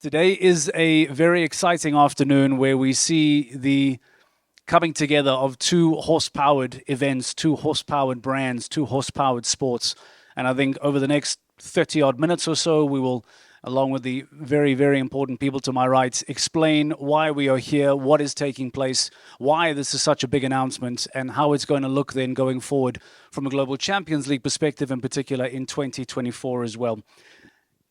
Today is a very exciting afternoon where we see the coming together of two horse-powered events, two horse-powered brands, two horse-powered sports. And I think over the next 30-odd minutes or so, we will, along with the very, very important people to my right, explain why we are here, what is taking place, why this is such a big announcement, and how it's going to look then going forward from a Global Champions League perspective, in particular in 2024 as well.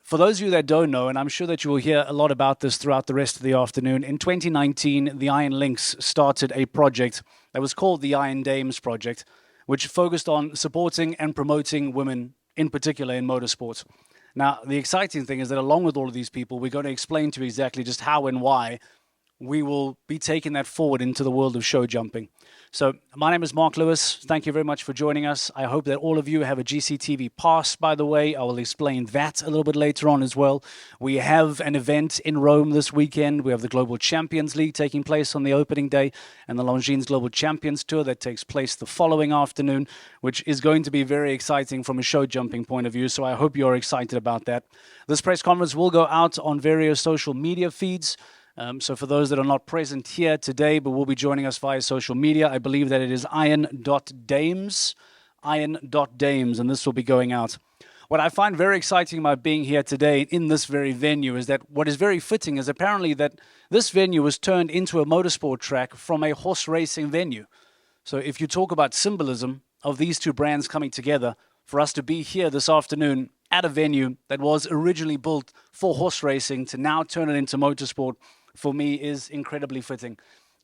For those of you that don't know, and I'm sure that you will hear a lot about this throughout the rest of the afternoon, in 2019, the Iron Lynx started a project that was called the Iron Dames Project, which focused on supporting and promoting women, in particular in motorsport. Now, the exciting thing is that along with all of these people, we're going to explain to you exactly just how and why we will be taking that forward into the world of show jumping. So my name is Mark Lewis. Thank you very much for joining us. I hope that all of you have a GCTV pass, by the way. I will explain that a little bit later on as well. We have an event in Rome this weekend. We have the Global Champions League taking place on the opening day and the Longines Global Champions Tour that takes place the following afternoon, which is going to be very exciting from a show jumping point of view. So I hope you're excited about that. This press conference will go out on various social media feeds. So for those that are not present here today, but will be joining us via social media, I believe that it is iron.dames, and this will be going out. What I find very exciting about being here today in this very venue is that what is very fitting is apparently that this venue was turned into a motorsport track from a horse racing venue. So if you talk about symbolism of these two brands coming together, for us to be here this afternoon at a venue that was originally built for horse racing to now turn it into motorsport, for me is incredibly fitting.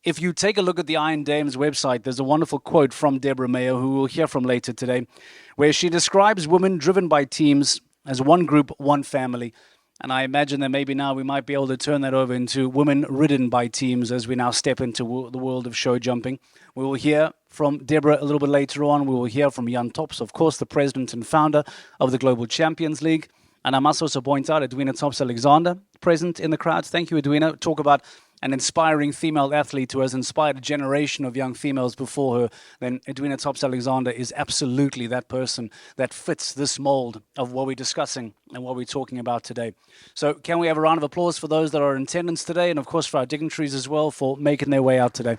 If you take a look at the Iron Dames website, there's a wonderful quote from Deborah Mayer, who we'll hear from later today, where she describes women driven by teams as one group, one family. And I imagine that maybe now we might be able to turn that over into women ridden by teams as we now step into the world of show jumping. We will hear from Deborah a little bit later on. We will hear from Jan Tops, of course, the president and founder of the Global Champions League. And I must also point out Edwina Tops-Alexander, present in the crowd. Thank you, Edwina. Talk about an inspiring female athlete who has inspired a generation of young females before her. Then Edwina Tops-Alexander is absolutely that person that fits this mold of what we're discussing and what we're talking about today. So can we have a round of applause for those that are in attendance today, and of course for our dignitaries as well for making their way out today.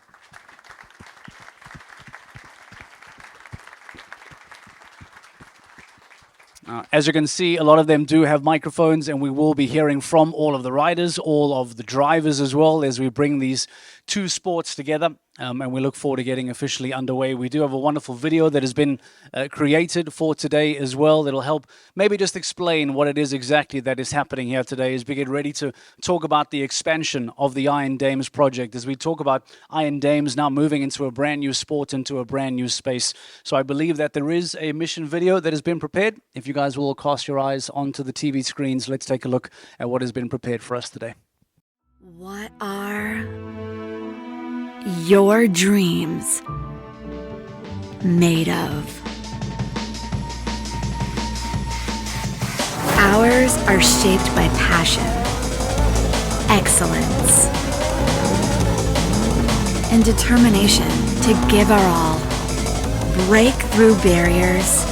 As you can see, a lot of them do have microphones, and we will be hearing from all of the riders, all of the drivers as well, as we bring these two sports together. And we look forward to getting officially underway. We do have a wonderful video that has been created for today as well that'll help maybe just explain what it is exactly that is happening here today as we get ready to talk about the expansion of the Iron Dames project, as we talk about Iron Dames now moving into a brand new sport, into a brand new space. So I believe that there is a mission video that has been prepared. If you guys will cast your eyes onto the TV screens, let's take a look at what has been prepared for us today. What are your dreams made of? Ours are shaped by passion, excellence, and determination to give our all, break through barriers,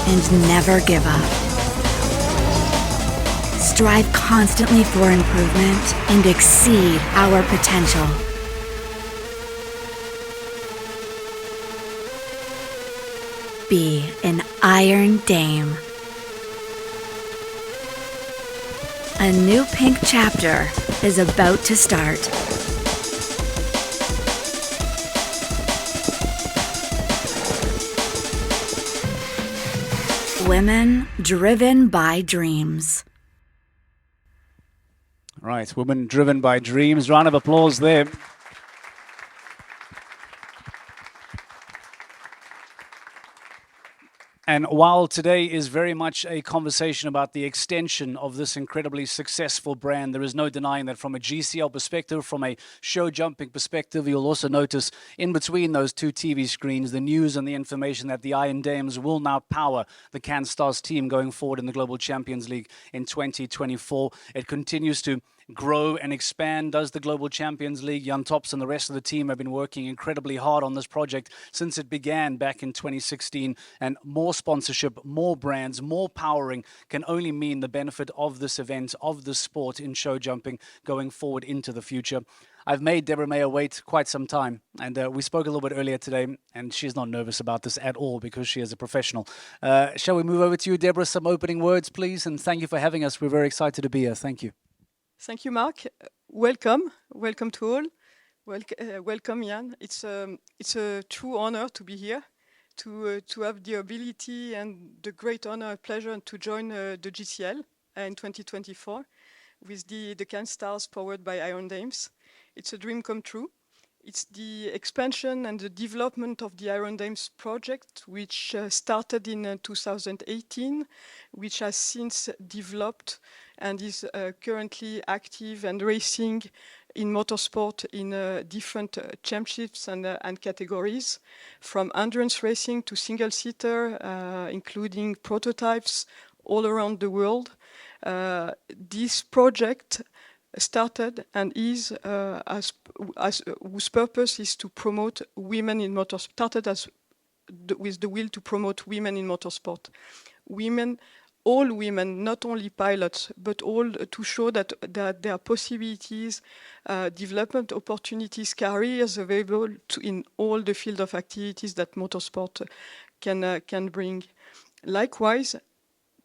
and never give up. Strive constantly for improvement and exceed our potential. Be an Iron Dame. A new pink chapter is about to start. Women driven by dreams. Right, women driven by dreams. Round of applause there. And while today is very much a conversation about the extension of this incredibly successful brand, there is no denying that from a GCL perspective, from a show jumping perspective, you'll also notice in between those two TV screens, the news and the information that the Iron Dames will now power the CanStars team going forward in the Global Champions League in 2024. It continues to grow and expand? Does the Global Champions League, Jan Tops and the rest of the team have been working incredibly hard on this project since it began back in 2016, and more sponsorship, more brands, more powering can only mean the benefit of this event, of this sport in show jumping going forward into the future. I've made Deborah Mayer wait quite some time, and we spoke a little bit earlier today, and she's not nervous about this at all because she is a professional. Shall we move over to you, Deborah? Some opening words, please, and thank you for having us. We're very excited to be here. Thank you. Thank you, Mark. Welcome to all. Welcome, Jan. It's a true honor to be here, to have the ability and the great honor and pleasure to join the GCL in 2024 with the Cannes Stars powered by Iron Dames. It's a dream come true. It's the expansion and the development of the Iron Dames project, which started in 2018, which has since developed and is currently active and racing in motorsport in different championships and categories, from endurance racing to single-seater, including prototypes all around the world. This project started and is whose purpose is to promote women in motorsport. Started with the will to promote women in motorsport. Women, all women, not only pilots, but all to show that there are possibilities, development opportunities, careers available in all the field of activities that motorsport can bring. Likewise,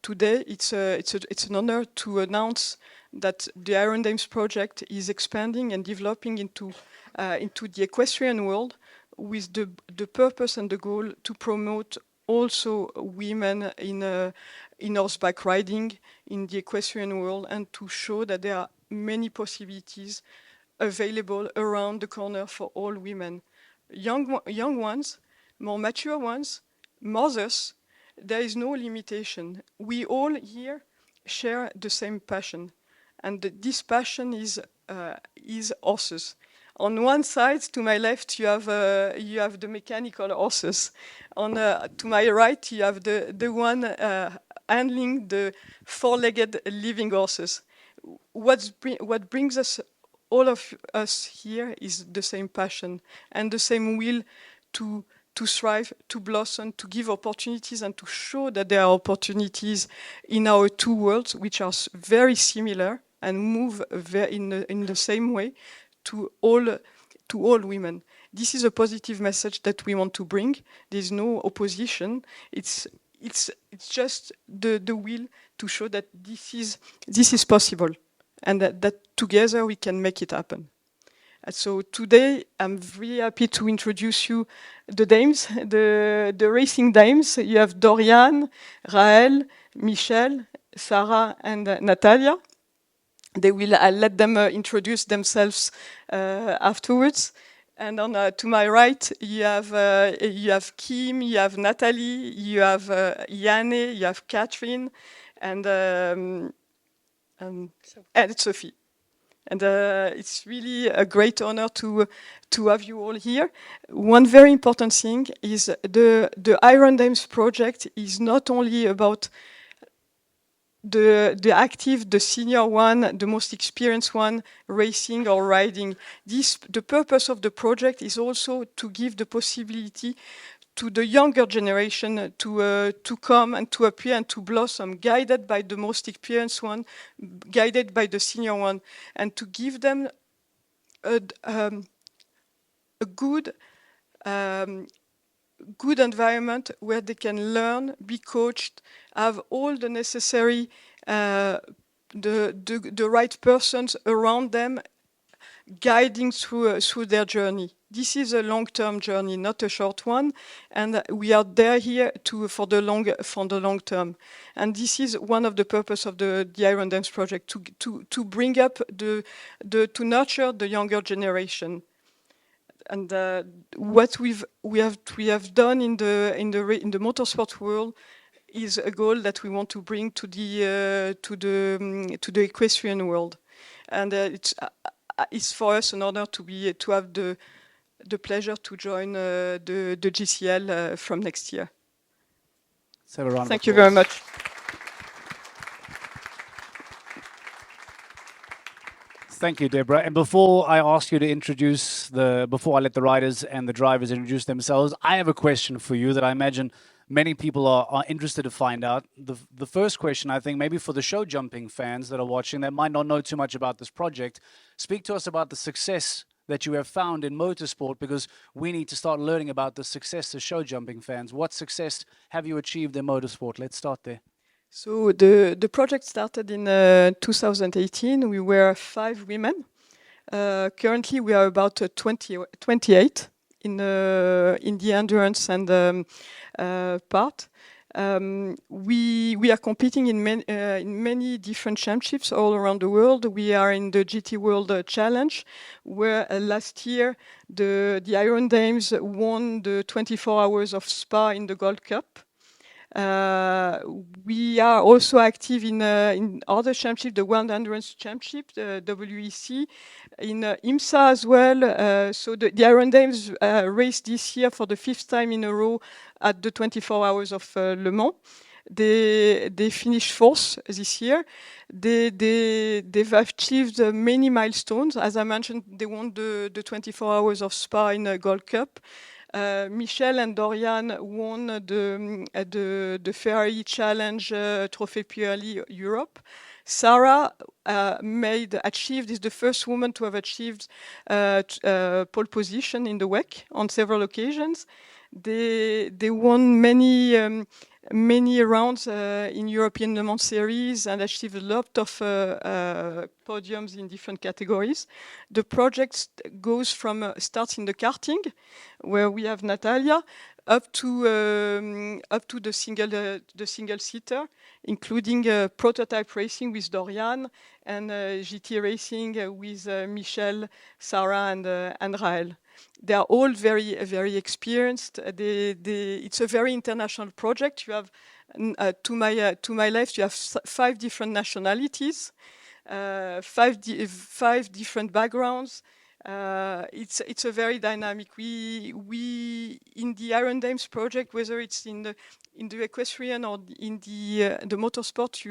today it's an honor to announce that the Iron Dames project is expanding and developing into the equestrian world with the purpose and the goal to promote also women in horseback riding in the equestrian world, and to show that there are many possibilities available around the corner for all women. Young ones, more mature ones, mothers, there is no limitation. We all here share the same passion. And this passion is horses. On one side, to my left, you have the mechanical horses. To my right, you have the one handling the four-legged living horses. What brings us, all of us here, is the same passion and the same will to thrive, to blossom, to give opportunities, and to show that there are opportunities in our two worlds, which are very similar and move in the same way to all women. This is a positive message that we want to bring. There's no opposition. It's just the will to show that this is possible, and that together we can make it happen. And so today I'm very happy to introduce you the dames, the racing dames. You have Dorian, Raël, Michelle, Sarah, and Natalia. I'll let them introduce themselves afterwards. And to my right, you have Kim, you have Natalie, you have Yane, you have Catherine, and Sophie. And it's really a great honor to have you all here. One very important thing is the Iron Dames project is not only about the active, the senior one, the most experienced one, racing or riding. The purpose of the project is also to give the possibility to the younger generation to come and to appear and to blossom, guided by the most experienced one, guided by the senior one, and to give them a good environment where they can learn, be coached, have all the necessary, the right persons around them, guiding through their journey. This is a long-term journey, not a short one, and we are here for the long term. And this is one of the purpose of the Iron Dames project, to bring up to nurture the younger generation. And what we have done in the motorsport world is a goal that we want to bring to the equestrian world, and it's for us an honor to have the pleasure to join the GCL from next year. Thank you very much. Thank you, Deborah. And before I ask you to before I let the riders and the drivers introduce themselves, I have a question for you that I imagine many people are interested to find out. The first question, I think, maybe for the show jumping fans that are watching that might not know too much about this project, speak to us about the success that you have found in motorsport, because we need to start learning about the success as show jumping fans. What success have you achieved in motorsport? Let's start there. So the project started in 2018. We were 5 women. Currently, we are about 28 in the endurance and part. We are competing in many different championships all around the world. We are in the GT World Challenge, where last year the Iron Dames won the 24 hours of Spa in the Gold Cup. We are also active in other championships, the World Endurance Championship, the WEC, in IMSA as well. So the Iron Dames raced this year for the 5th time in a row at the 24 hours of Le Mans. They finished 4th this year. They've achieved many milestones. As I mentioned, they won the 24 hours of Spa in a Gold Cup. Michel and Dorian won the Ferrari Challenge Trophy Pirelli Europe. Sarah is the first woman to have achieved pole position in the WEC on several occasions. They won many rounds in European Le Mans Series and achieved a lot of podiums in different categories. The project starts in the karting, where we have Natalia, up to the single seater, including prototype racing with Dorian and GT racing with Michel, Sarah, and Raël. They are all very, very experienced. It's a very international project. You have, to my left, you have 5 different nationalities, 5 different backgrounds. It's a very dynamic. We in the Iron Dames project, whether it's in the equestrian or in the motorsport,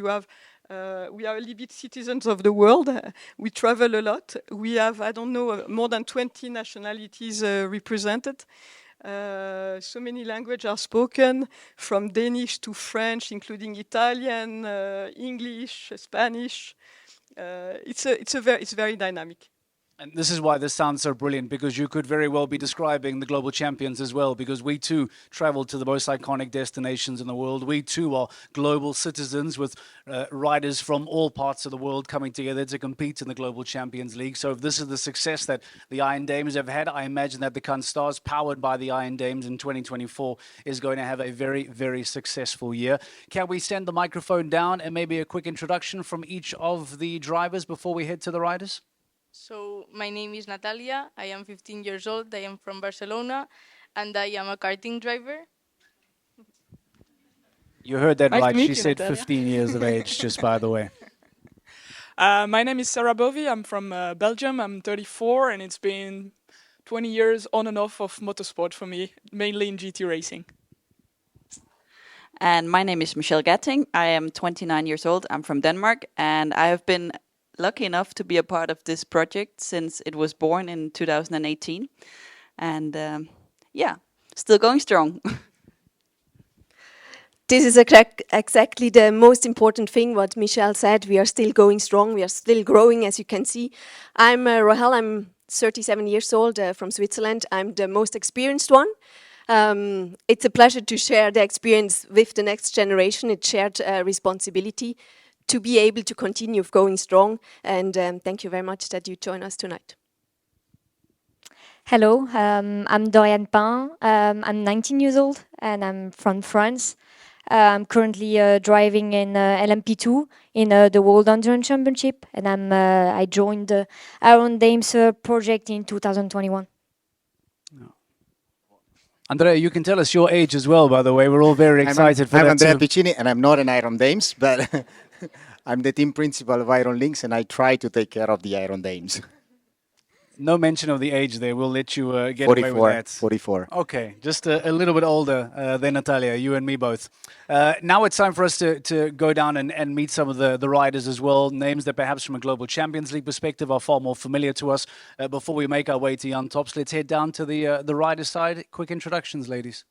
we are a little bit citizens of the world. We travel a lot. We have, more than 20 nationalities represented. So many languages are spoken, from Danish to French, including Italian, English, Spanish. It's very dynamic. And this is why this sounds so brilliant, because you could very well be describing the global champions as well, because we too travel to the most iconic destinations in the world. We too are global citizens with riders from all parts of the world coming together to compete in the Global Champions League. So if this is the success that the Iron Dames have had, I imagine that the Stars, powered by the Iron Dames in 2024, is going to have a very, very successful year. Can we send the microphone down and maybe a quick introduction from each of the drivers before we head to the riders? So my name is Natalia. I am 15 years old. I am from Barcelona, and I am a karting driver. You heard that Nice right. to meet She you, said Natalia. 15 years of age, just by the way. My name is Sarah Bovy. I'm from Belgium. I'm 34, and it's been 20 years on and off of motorsport for me, mainly in GT racing. And my name is Michelle Gatting. I am 29 years old. I'm from Denmark, and I have been lucky enough to be a part of this project since it was born in 2018. And still going strong. This is exactly the most important thing, what Michelle said. We are still going strong. We are still growing, as you can see. I'm Rahel. I'm 37 years old, from Switzerland. I'm the most experienced one. It's a pleasure to share the experience with the next generation. It's shared responsibility to be able to continue going strong. And thank you very much that you join us tonight. Hello, I'm Dorian Pain. I'm 19 years old and I'm from France. I'm currently driving in LMP2 in the World Endurance Championship, and I joined the Iron Dames project in 2021. Andrea, you can tell us your age as well, by the way. We're all very excited for I'm that Andrea too. Piccini, and I'm not an Iron Dames, but I'm the team principal of Iron Links, and I try to take care of the Iron Dames. No mention of the age there. We'll let you get away with that. 44. Okay, just a little bit older than Natalia, you and me both. Now it's time for us to go down and meet some of the riders as well, names that perhaps from a Global Champions League perspective are far more familiar to us. Before we make our way to Jan Tops, let's head down to the rider side. Quick introductions, ladies.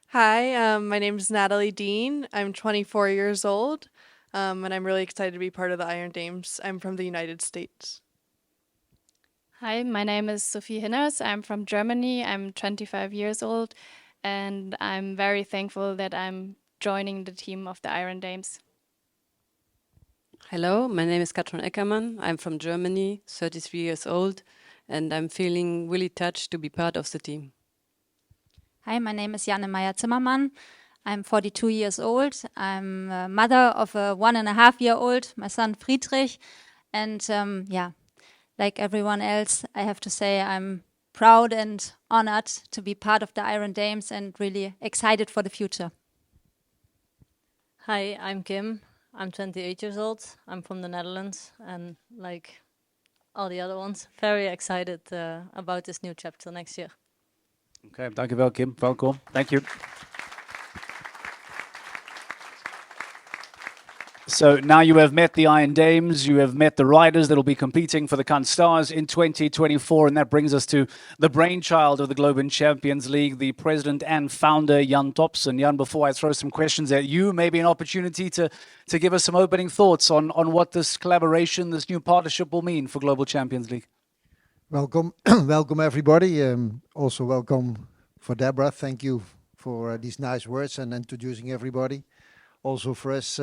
Hi, my name is Natalie Dean. I'm 24 years old, and I'm really excited to be part of the Iron Dames. I'm from the United States. Hi, my name is Sophie Hinners. I'm from Germany. I'm 25 years old, and I'm very thankful that I'm joining the team of the Iron Dames. Hello, my name is Katrin Eckermann. I'm from Germany, 33 years old, and I'm feeling really touched to be part of the team. Hi, my name is Janne Meyer-Zimmermann. I'm 42 years old. I'm a mother of a 1.5-year-old, my son Friedrich, and like everyone else, I have to say I'm proud and honored to be part of the Iron Dames and really excited for the future. Hi, I'm Kim. I'm 28 years old. I'm from the Netherlands and like all the other ones, very excited about this new chapter next year. Okay, dankjewel Kim. Welkom. Thank you. So now you have met the Iron Dames, you have met the riders that will be competing for the Cannes Stars in 2024, and that brings us to the brainchild of the Global Champions League, the president and founder, Jan Tops. And Jan, before I throw some questions at you, maybe an opportunity to give us some opening thoughts on what this collaboration, this new partnership will mean for Global Champions League. Welcome, welcome everybody. Also welcome for Deborah. Thank you for these nice words and introducing everybody. Also for us,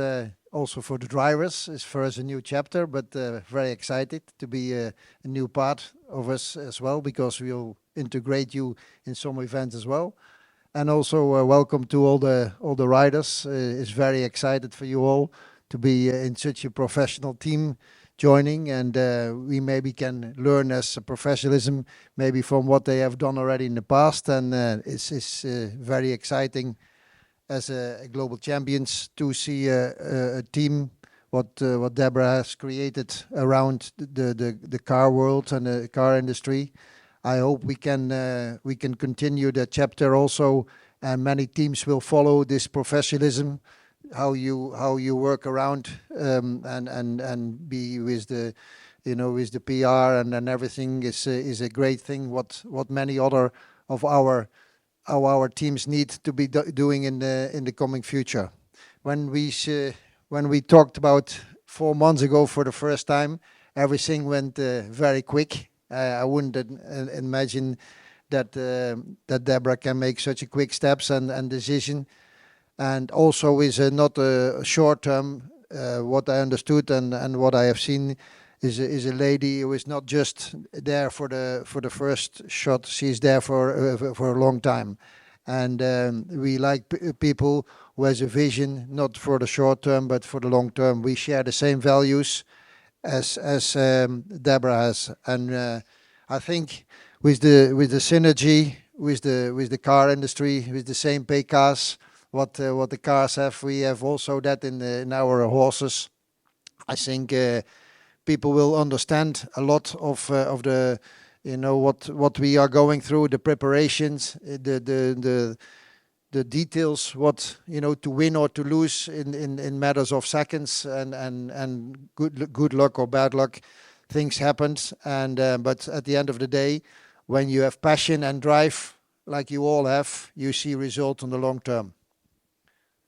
also for the drivers, it's for us a new chapter, but very excited to be a new part of us as well, because we'll integrate you in some events as well. And also welcome to all the riders. It's very excited for you all to be in such a professional team joining, and we maybe can learn as a professionalism maybe from what they have done already in the past, and it's very exciting as a global champions to see a team what Deborah has created around the car world and the car industry. I hope we can continue the chapter also, and many teams will follow this professionalism, how you work around and be with the with the PR and everything is a great thing. What many other of our teams need to be doing in the coming future. When we talked about 4 months ago for the first time, everything went very quick. I wouldn't imagine that Deborah can make such a quick steps and decision, and also is not a short term. What I understood and what I have seen is a lady who is not just there for the first shot. She's there for a long time, and we like people who has a vision, not for the short term but for the long term. We share the same values as Deborah has, and I think with the synergy with the car industry, with the same pay cars, what the cars have, we have also that in our horses. I think people will understand a lot of the what we are going through, the preparations, the details, what to win or to lose in matters of seconds, and good luck or bad luck, things happen, and but at the end of the day, when you have passion and drive like you all have, you see results on the long term.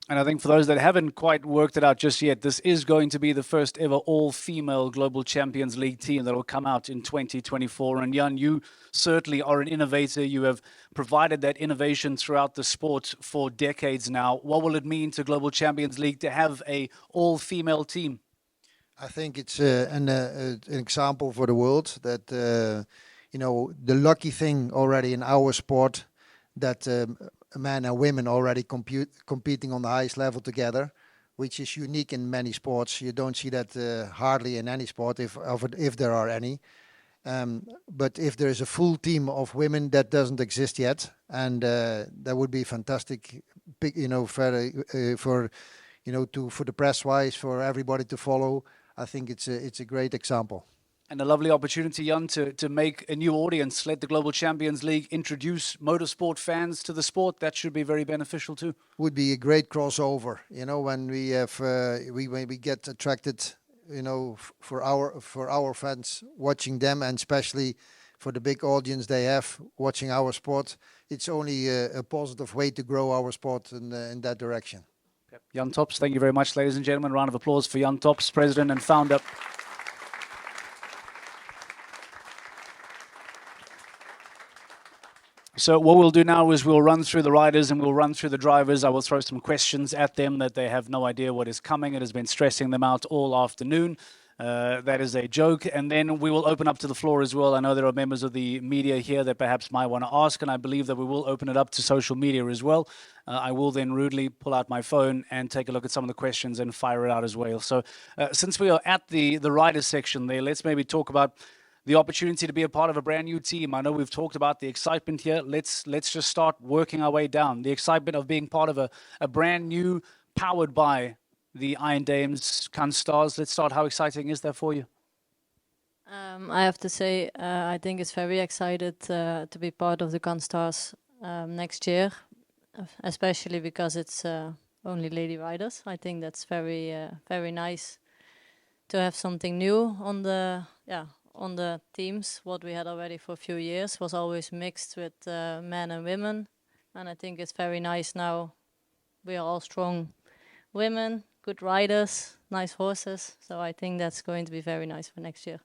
And I think for those that haven't quite worked it out just yet, this is going to be the first ever all-female Global Champions League team that will come out in 2024. And Jan, you certainly are an innovator. You have provided that innovation throughout the sport for decades now. What will it mean to Global Champions League to have a all-female team? I think it's an example for the world that, the lucky thing already in our sport that men and women already competing on the highest level together, which is unique in many sports. You don't see that hardly in any sport, if there are any. But if there is a full team of women, that doesn't exist yet, and that would be fantastic. For the press wise, for everybody to follow. I think it's a great example. And a lovely opportunity, Jan, to make a new audience, let the Global Champions League introduce motorsport fans to the sport. That should be very beneficial too. Would be a great crossover, you know, when we have when we get attracted, you know, for our fans watching them, and especially for the big audience they have watching our sport. It's only a positive way to grow our sport in that direction. Okay. Jan Tops, thank you very much, ladies and gentlemen. Round of applause for Jan Tops, president and founder. So what we'll do now is we'll run through the riders and we'll run through the drivers. I will throw some questions at them that they have no idea what is coming. It has been stressing them out all afternoon. That is a joke. And then we will open up to the floor as well. I know there are members of the media here that perhaps might want to ask, and I believe that we will open it up to social media as well. I will then rudely pull out my phone and take a look at some of the questions and fire it out as well. So since we are at the riders section there, let's maybe talk about the opportunity to be a part of a brand new team. I know we've talked about the excitement here. Let's just start working our way down. The excitement of being part of a brand new, powered by the Iron Dames Stars. Let's start. How exciting is that for you? I have to say, I think it's very excited to be part of the Stars next year, especially because it's only lady riders. I think that's very nice to have something new on the teams. What we had already for a few years was always mixed with men and women, and I think it's very nice now. We are all strong women, good riders, nice horses, so I think that's going to be very nice for next year.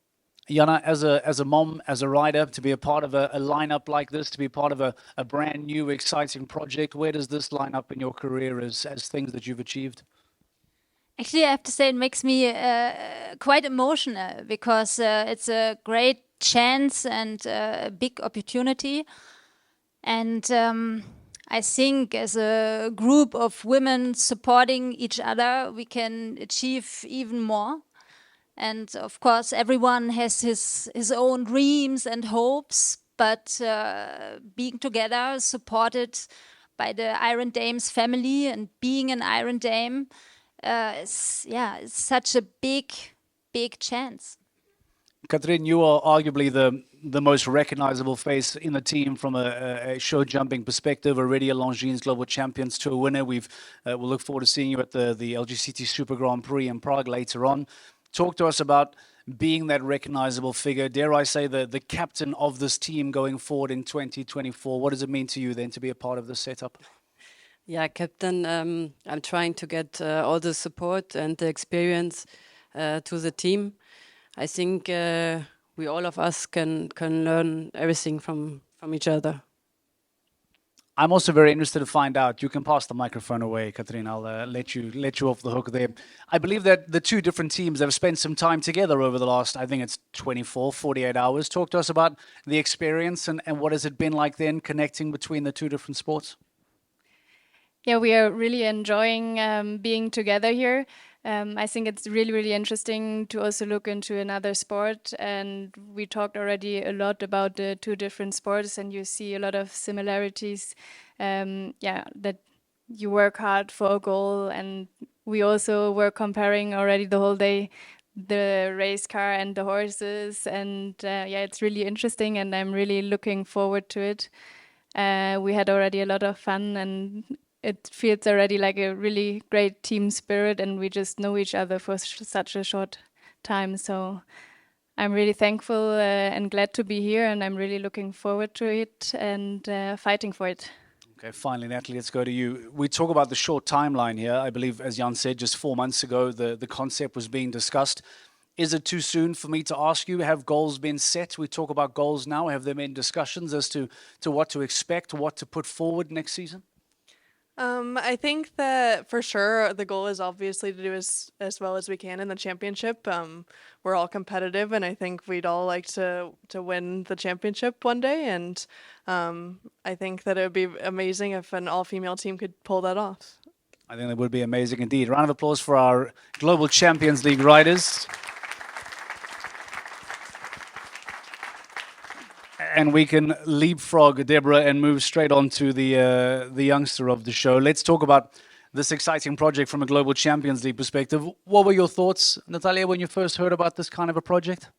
Jana, as a mom, as a rider, to be a part of a lineup like this, to be part of a brand new, exciting project, where does this line up in your career as things that you've achieved? Actually, I have to say it makes me quite emotional because it's a great chance and a big opportunity. And I think as a group of women supporting each other, we can achieve even more. And of course, everyone has his own dreams and hopes, but being together, supported by the Iron Dames family and being an Iron Dame, it's such a big chance. Katrien, you are arguably the most recognizable face in the team from a show jumping perspective. Already a Longines Global Champions Tour winner. We'll look forward to seeing you at the LGCT Super Grand Prix in Prague later on. Talk to us about being that recognizable figure. Dare I say the captain of this team going forward in 2024. What does it mean to you then to be a part of this setup? Yeah, Captain, I'm trying to get all the support and the experience to the team. I think we all of us can learn everything from each other. I'm also very interested to find out. You can pass the microphone away, Katrien. I'll let you off the hook there. I believe that the two different teams have spent some time together over the last, I think it's 48 hours. Talk to us about the experience and what has it been like then connecting between the two different sports? Yeah, we are really enjoying being together here. I think it's really interesting to also look into another sport. And we talked already a lot about the two different sports, and you see a lot of similarities. That you work hard for a goal. And we also were comparing already the whole day the race car and the horses. And it's really interesting, and I'm really looking forward to it. We had already a lot of fun, and it feels already like a really great team spirit, and we just know each other for such a short time. So I'm really thankful and glad to be here, and I'm really looking forward to it and fighting for it. Okay, finally, Natalie, let's go to you. We talk about the short timeline here. I believe, as Jan said, just 4 months ago, the concept was being discussed. Is it too soon for me to ask you, have goals been set? We talk about goals now. Have there been discussions as to what to expect, what to put forward next season? I think that for sure the goal is obviously to do as well as we can in the championship. We're all competitive, and I think we'd all like to win the championship one day. And I think that it would be amazing if an all-female team could pull that off. I think that would be amazing indeed. Round of applause for our Global Champions League riders. And we can leapfrog Deborah and move straight on to the youngster of the show. Let's talk about this exciting project from a Global Champions League perspective. What were your thoughts, Natalia, when you first heard about this kind of a project?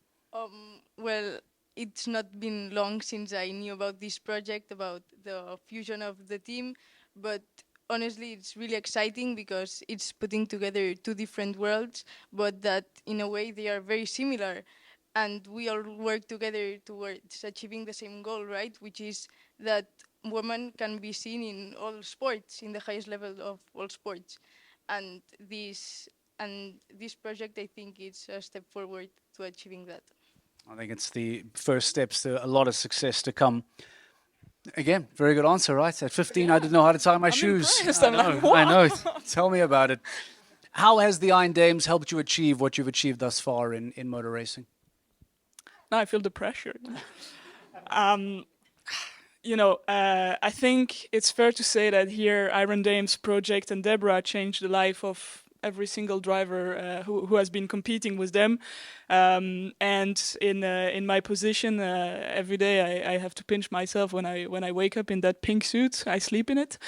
well, it's not been long since I knew about this project, about the fusion of the team, but honestly, it's really exciting because it's putting together two different worlds, but that in a way they are very similar. And we all work together towards achieving the same goal, right? Which is that women can be seen in all sports, in the highest level of all sports. And this project, I think, is a step forward to achieving that. I think it's the first steps to a lot of success to come. Again, very good answer, right? At 15, I didn't know how to tie my shoes. impressed. I I'm like, know, I know. wow. Tell me about it. How has the Iron Dames helped you achieve what you've achieved thus far in motor racing? Now I feel the pressure. I think it's fair to say that here Iron Dames project and Deborah changed the life of every single driver who has been competing with them. And in my position, every day I have to pinch myself when I wake up in that pink suit. I sleep in it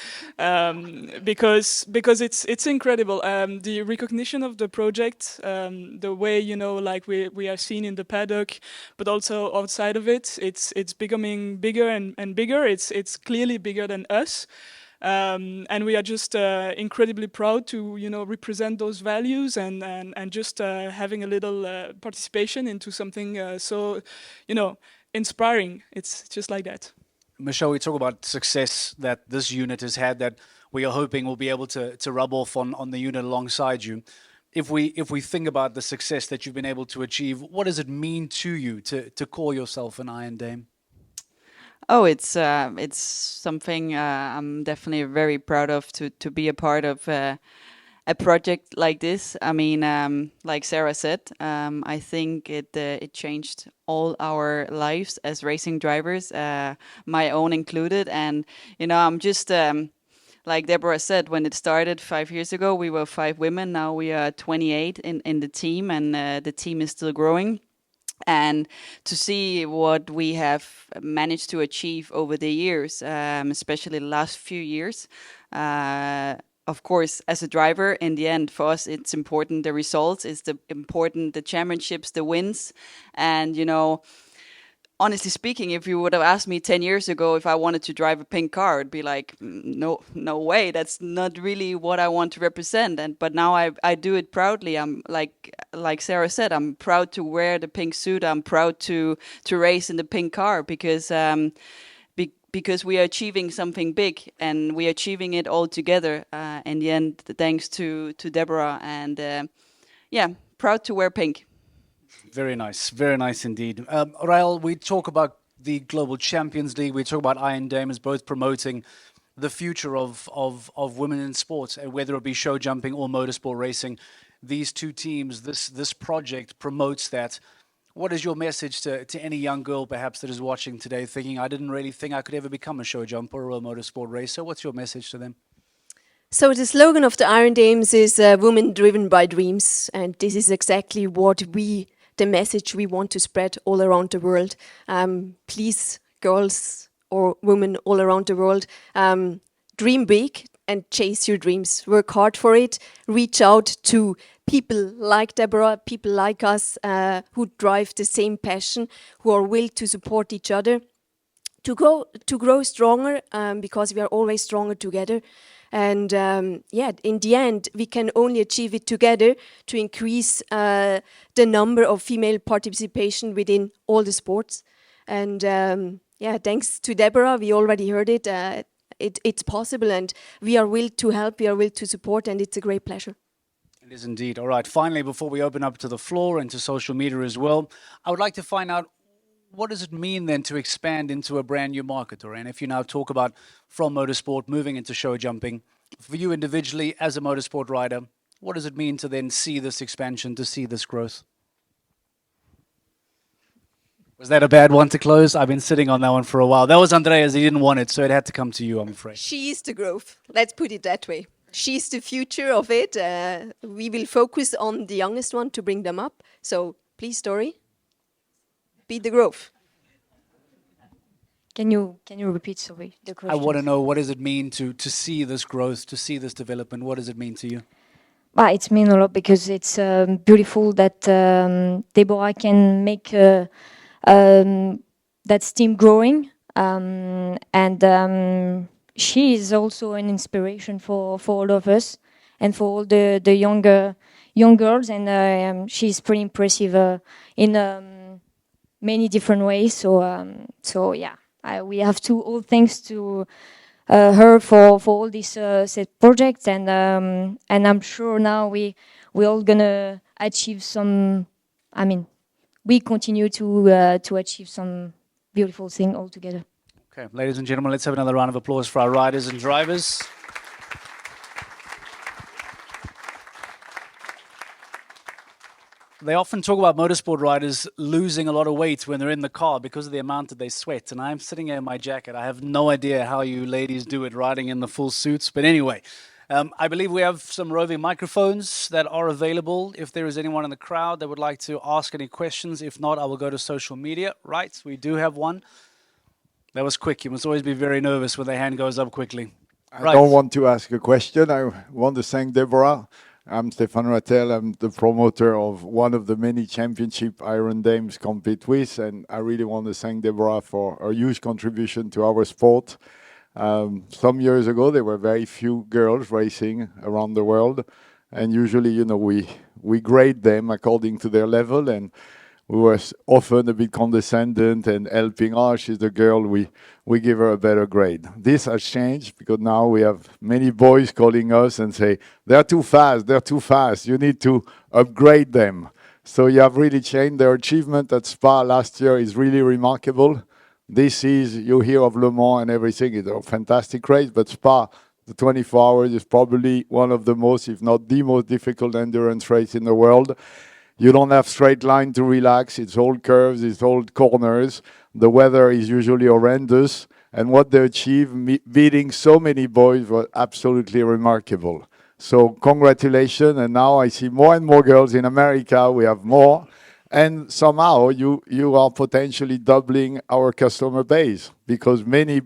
because it's incredible. The recognition of the project, the way like we are seen in the paddock, but also outside of it, it's becoming bigger and bigger. It's clearly bigger than us. And we are just incredibly proud to, represent those values and just having a little participation into something so, inspiring. It's just like that. Michelle, we talk about success that this unit has had that we are hoping will be able to rub off on the unit alongside you. If we think about the success that you've been able to achieve, what does it mean to you to call yourself an Iron Dame? Oh, it's something I'm definitely very proud of to be a part of a project like this. I mean, like Sarah said, I think it changed all our lives as racing drivers, my own included. And I'm just like Deborah said, when it started 5 years ago, we were 5 women. Now we are 28 in the team, and the team is still growing. And to see what we have managed to achieve over the years, especially the last few years, of course, as a driver, in the end, for us, it's important the results, it's important the championships, the wins. And, honestly speaking, if you would have asked me 10 years ago if I wanted to drive a pink car, it'd be like, no way. That's not really what I want to represent. But now I do it proudly. I'm like Sarah said, I'm proud to wear the pink suit. I'm proud to race in the pink car because we are achieving something big and we are achieving it all together. In the end, thanks to Deborah and proud to wear pink. Very nice indeed. Rael, we talk about the Global Champions League, we talk about Iron Dames both promoting the future of women in sports, whether it be show jumping or motorsport racing. These two teams, this project promotes that. What is your message to any young girl perhaps that is watching today thinking, I didn't really think I could ever become a show jumper or a motorsport racer? What's your message to them? So the slogan of the Iron Dames is women driven by dreams, and this is exactly the message we want to spread all around the world. Please, girls or women all around the world, dream big and chase your dreams. Work hard for it. Reach out to people like Deborah, people like us who drive the same passion, who are willing to support each other, to grow stronger because we are always stronger together. And in the end, we can only achieve it together to increase the number of female participation within all the sports. And thanks to Deborah, we already heard it. It's possible, and we are willing to help, we are willing to support, and it's a great pleasure. It is indeed. All right, finally, before we open up to the floor and to social media as well, I would like to find out, what does it mean then to expand into a brand new market? Or, and if you now talk about from motorsport moving into show jumping, for you individually as a motorsport rider, what does it mean to then see this expansion, to see this growth? Was that a bad one to close? I've been sitting on that one for a while. That was Andreas, he didn't want it, so it had to come to you, I'm afraid. She is the growth, let's put it that way. She's the future of it. We will focus on the youngest one to bring them up. So please, Tori, be the growth. Can you repeat, sorry, the question? I want to know, what does it mean to see this growth, to see this development? What does it mean to you? Well, it's mean a lot because it's beautiful that Deborah can make a that's team growing, and she is also an inspiration for all of us and for all the young girls, and she's pretty impressive in many different ways. So yeah, we have to all thanks to her for all these set projects, and I'm sure now we all gonna achieve some. I mean, we continue to achieve some beautiful thing all together. Okay, ladies and gentlemen, let's have another round of applause for our riders and drivers. They often talk about motorsport riders losing a lot of weight when they're in the car because of the amount that they sweat. And I'm sitting here in my jacket. I have no idea how you ladies do it riding in the full suits. But anyway, I believe we have some roving microphones that are available. If there is anyone in the crowd that would like to ask any questions, if not, I will go to social media. Right, we do have one. That was quick. You must always be very nervous when the hand goes up quickly. I don't want to ask a question. I want to thank Deborah. I'm Stéphane Rattel. I'm the promoter of one of the many championship Iron Dames compete with, and I really want to thank Deborah for her huge contribution to our sport. Some years ago, there were very few girls racing around the world, and usually, you know, we grade them according to their level, and we were often a bit condescending and helping. Oh, she's the girl, we give her a better grade. This has changed because now we have many boys calling us and say, they're too fast, you need to upgrade them. So you have really changed. Their achievement at Spa last year is really remarkable. This is, you hear of Le Mans and everything, it's a fantastic race, but Spa, the 24 hours is probably one of the most, if not the most difficult endurance race in the world. You don't have straight line to relax. It's all curves, it's all corners. The weather is usually horrendous. And what they achieve, beating so many boys, was absolutely remarkable. So congratulations. And now I see more and more girls in America. We have more. And somehow you are potentially doubling our customer base because many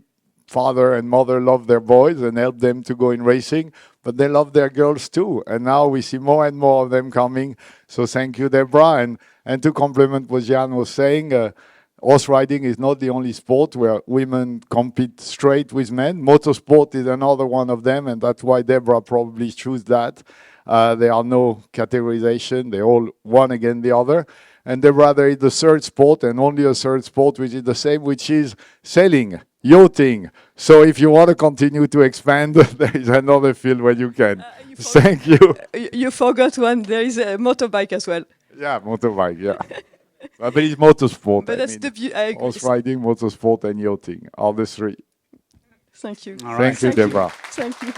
father and mother love their boys and help them to go in racing, but they love their girls too. And now we see more and more of them coming. So thank you, Deborah. And to complement what Jan was saying, horse riding is not the only sport where women compete straight with men. Motorsport is another one of them, and that's why Deborah probably chose that. There are no categorization. They're all one against the other. And Deborah, there is the third sport, and only a third sport which is the same, which is sailing. Yachting. So if you want to continue to expand, there is another field where you can. Thank you. You forgot one. There is a motorbike as well. Yeah, motorbike, yeah. But it's motorsport. But that's the beauty. Horse riding, motorsport, and yachting are the three. Thank you. All right. Thank you, Deborah. Thank you.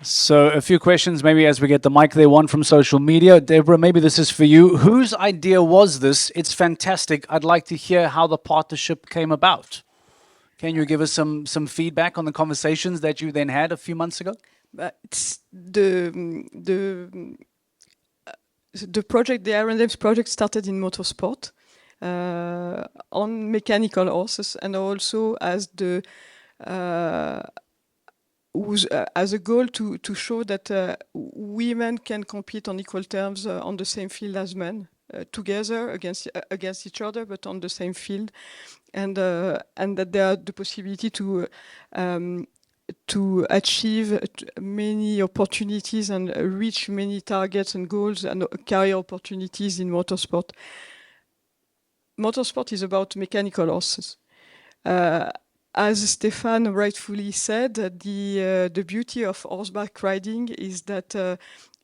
So a few questions, maybe as we get the mic there. One from social media. Deborah, maybe this is for you. Whose idea was this? It's fantastic. I'd like to hear how the partnership came about. Can you give us some feedback on the conversations that you then had a few months ago? It's the project, the Iron Dames project, started in motorsport on mechanical horses, and also as the as a goal to show that women can compete on equal terms on the same field as men, together against each other, but on the same field, and that there are the possibility to achieve many opportunities and reach many targets and goals and career opportunities in motorsport. Motorsport is about mechanical horses. As Stéphane rightfully said, the beauty of horseback riding is that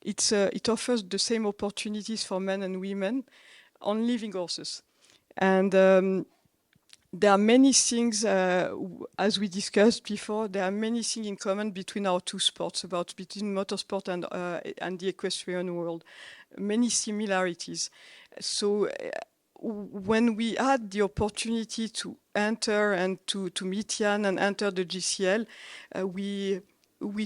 it offers the same opportunities for men and women on living horses. And there are many things, as we discussed before, there are many things in common between our two sports, between motorsport and the equestrian world, many similarities. So when we had the opportunity to enter and to meet Jan and enter the GCL, we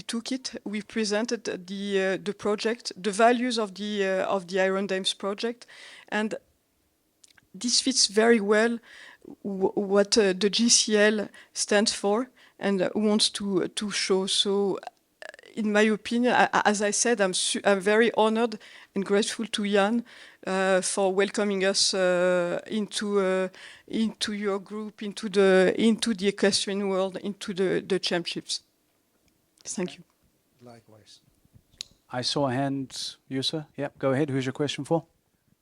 took it. We presented the project, the values of the Iron Dames project, and this fits very well what the GCL stands for and wants to show. So in my opinion, as I said, I'm very honored and grateful to Jan for welcoming us into your group, into the equestrian world, into the championships. Thank you. Likewise. I saw a hand, you sir. Yep, go ahead. Who's your question for?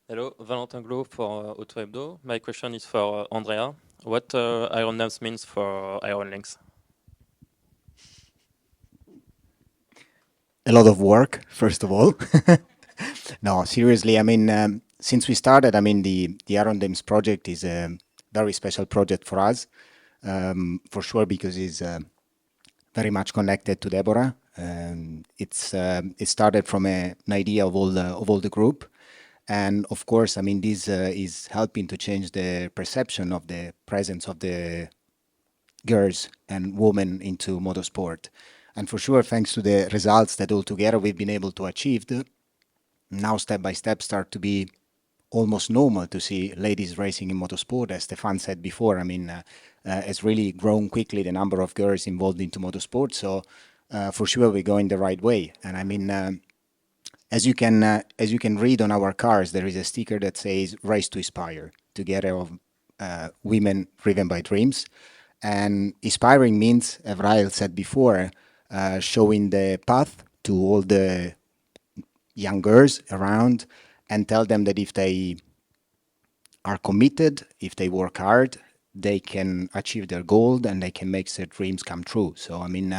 Hello, Valentin Glo for Auto Hebdo. My question is for Andrea. What Iron Dams means for Iron Links? A lot of work, first of all. No, seriously, I mean, since we started, I mean, the Iron Dams project is a very special project for us, for sure, because it's very much connected to Deborah. It started from an idea of all the group. And of course, I mean, this is helping to change the perception of the presence of the girls and women into motorsport. And for sure, thanks to the results that all together we've been able to achieve, now step by step start to be almost normal to see ladies racing in motorsport. As Stefan said before, I mean, it's really grown quickly the number of girls involved into motorsport. So for sure, we're going the right way. And I mean, as you can read on our cars, there is a sticker that says "Race to Inspire," together of women driven by dreams. And inspiring means, as Rael said before, showing the path to all the young girls around and tell them that if they are committed, if they work hard, they can achieve their goal and they can make their dreams come true. So, I mean,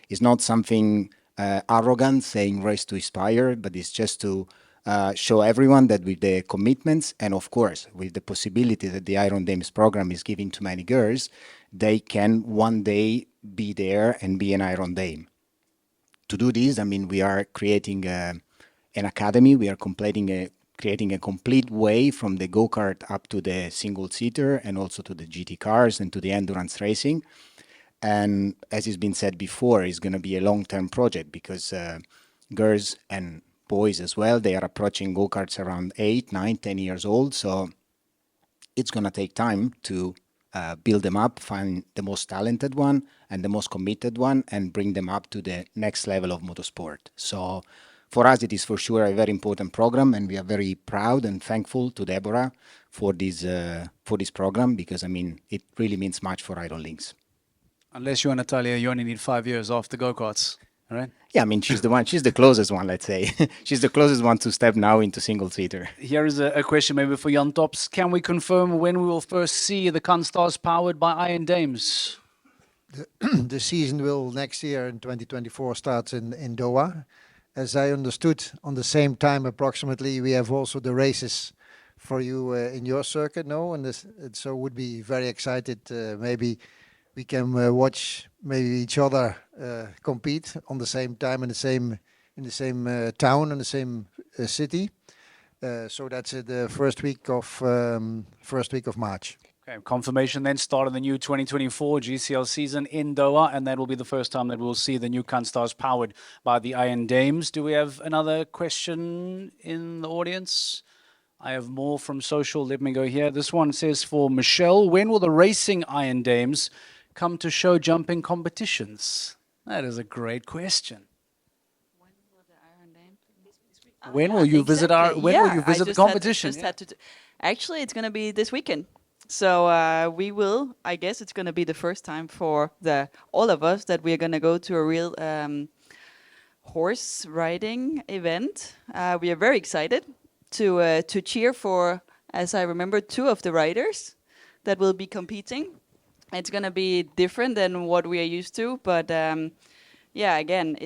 it's not something arrogant saying race to inspire, but it's just to show everyone that with the commitments and, of course, with the possibility that the Iron Dames program is giving to many girls, they can one day be there and be an Iron Dame. To do this, I mean, we are creating an academy. We are creating a complete way from the go-kart up to the single-seater and also to the GT cars and to the endurance racing. And as has been said before, it's going to be a long-term project because girls and boys as well, they are approaching go-karts around 8, 9, 10 years old. So it's going to take time to build them up, find the most talented one and the most committed one and bring them up to the next level of motorsport. So for us, it is for sure a very important program, and we are very proud and thankful to Deborah for this program because, I mean, it really means much for Iron Links. Unless you're Natalia, you only need 5 years after go-karts, all right? Yeah, I mean, she's the closest one, let's say. She's the closest one to step now into single-seater. Here is a question maybe for Jan Tops. Can we confirm when we will first see the Canstars powered by Iron Dames? The season will next year in 2024 starts in Doha. As I understood, on the same time approximately, we have also the races for you in your circuit, no? And so would be very excited. Maybe we can watch maybe each other compete on the same time in the same town in the same city. So that's the first week of March. Okay, confirmation then start of the new 2024 GCL season in Doha, and that will be the first time that we'll see the new Canstars powered by the Iron Dames. Do we have another question in the audience? I have more from social. Let me go here. This one says for Michelle, when will the racing Iron Dames come to show jumping competitions? That is a great question. When will you visit the competition? Actually, it's going to be this weekend. So we will, I guess it's going to be the first time for all of us that we're going to go to a real horse riding event. We are very excited to cheer for, as I remember, 2 of the riders that will be competing. It's going to be different than what we are used to, but yeah, again,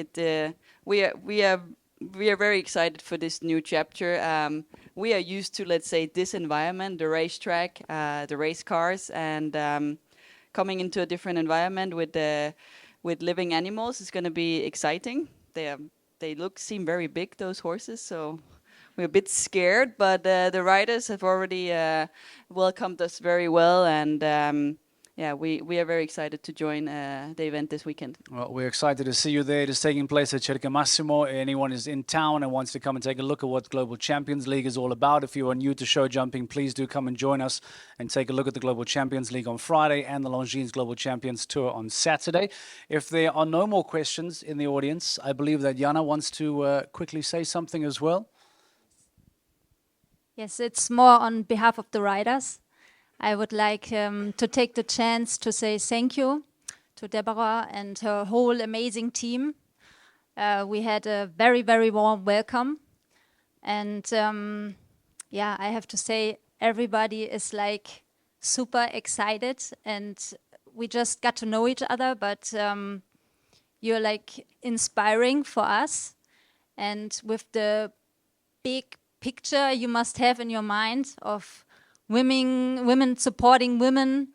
we are very excited for this new chapter. We are used to, let's say, this environment, the racetrack, the race cars, and coming into a different environment with living animals is going to be exciting. They seem very big, those horses, so we're a bit scared, but the riders have already welcomed us very well, and yeah, we are very excited to join the event this weekend. Well, we're excited to see you there. It is taking place at Cerca Massimo. Anyone is in town and wants to come and take a look at what Global Champions League is all about. If you are new to show jumping, please do come and join us and take a look at the Global Champions League on Friday and the Longines Global Champions Tour on Saturday. If there are no more questions in the audience, I believe that Jana wants to quickly say something as well. Yes, it's more on behalf of the riders. I would like to take the chance to say thank you to Deborah and her whole amazing team. We had a very, very warm welcome. And yeah, I have to say everybody is like super excited and we just got to know each other, but you're like inspiring for us. And with the big picture you must have in your mind of women supporting women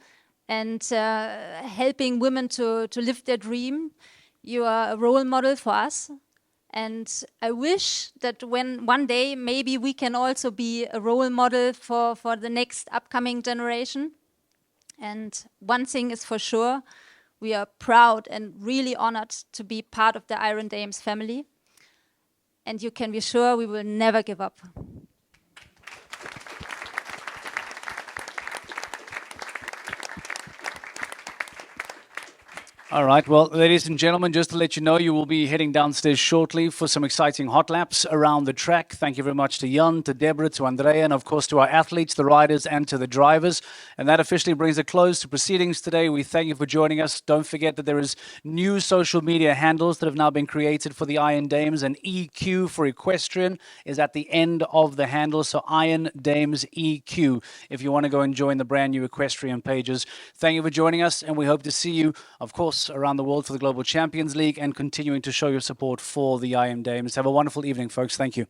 and helping women to live their dream. You are a role model for us. And I wish that when one day maybe we can also be a role model for the next upcoming generation. And one thing is for sure, we are proud and really honored to be part of the Iron Dames family. And you can be sure we will never give up. All right, well, ladies and gentlemen, just to let you know, you will be heading downstairs shortly for some exciting hot laps around the track. Thank you very much to Jan, to Deborah, to Andrea, and of course to our athletes, the riders, and to the drivers. And that officially brings a close to proceedings today. We thank you for joining us. Don't forget that there is new social media handles that have now been created for the Iron Dames, and EQ for Equestrian is at the end of the handle, so Iron Dames EQ, if you want to go and join the brand new Equestrian pages. Thank you for joining us, and we hope to see you, of course, around the world for the Global Champions League and continuing to show your support for the Iron Dames. Have a wonderful evening, folks. Thank you.